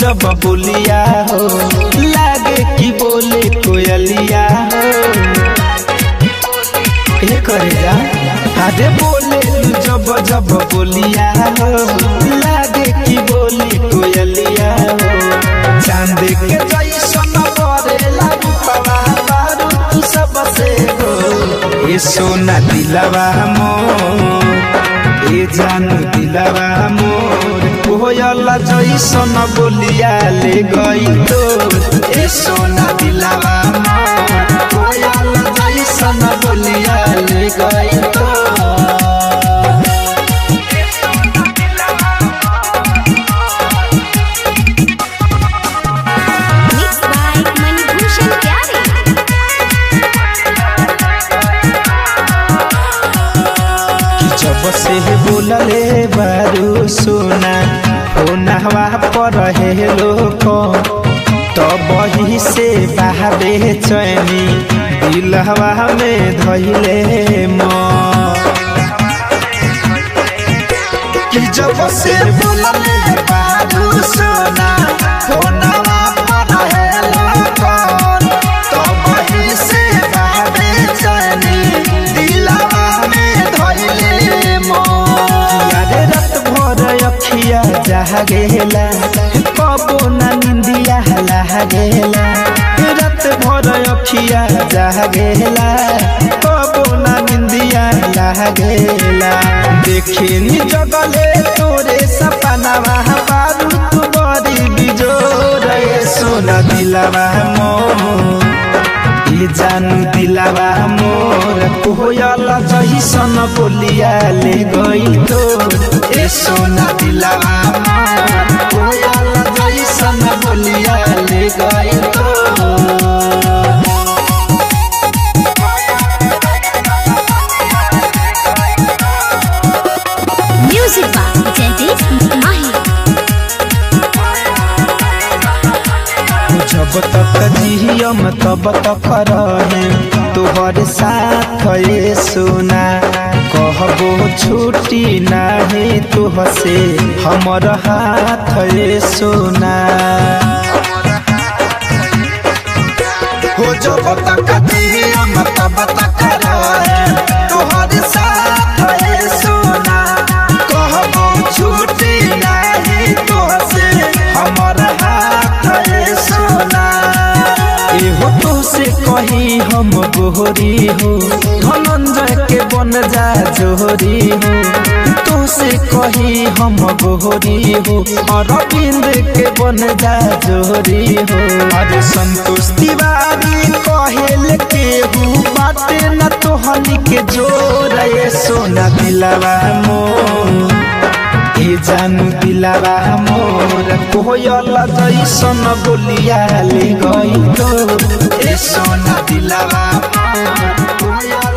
जब बोलिया हो लागे कि बोले कोयलिया हो करे जा अरे बोले जब जब बोलिया हो लागे कि बोले कोयलिया हो चांद के जैसन बरेला रूपवा बारू तू सबसे हो ए सोना दिलवा मोर ए जानू दिलवा मोर कोयला जैसन बोलिया ले गई तो ए सोना दिलवा मोर कोयला जैसन बोलिया ले गई तो जब से बोलले बारू सोना फोनवा पर हेलो तब वही से बहाबे चैनी दिलवा में धैले जब से बोलले बारू सोना फोनवा पर हेलो तब वही से बहाबे चैनी दिलवा में धैले अखिया जहा गेला कबो ना निंदिया हला गेला रात भर अखिया जहा गेला कबो ना निंदिया हला गेला देखे नी जगले तोरे सपनावा बारू तू बड़ी बिजोर सोना दिलवा मोर ये जानू दिलवा मोर कोयला जैसन बोलिया ले गई तो ए सोना दिलवा मोर कोयला जैसन बोलिया ले गई तो म्यूजिक बाय जयदीप माही जब तक जियम तब तक रहे तोहर साथ ये सोना कहबो छुट्टी नहीं तुहसे हमर हाथ ये सोना हो जब तक जियम तब तक रहे तोहर साथ ये सोना कहबो छुट्टी नहीं तुहसे हमर हाथ ये सोना एहो तो से कही हम गोहरी हो धनंजय के बन जा जोहरी हो तो से कही हम गोहरी हो अरविंद के बन जा जोहरी हो अरे संतोष तिवारी कहेल के हूँ बाटे न तोहनी के जोर ये सोना दिलवा मोर ए जानू दिलवा मोर कोयला जैसन बोलिया ले गई तो ए सोना दिलवा मोर।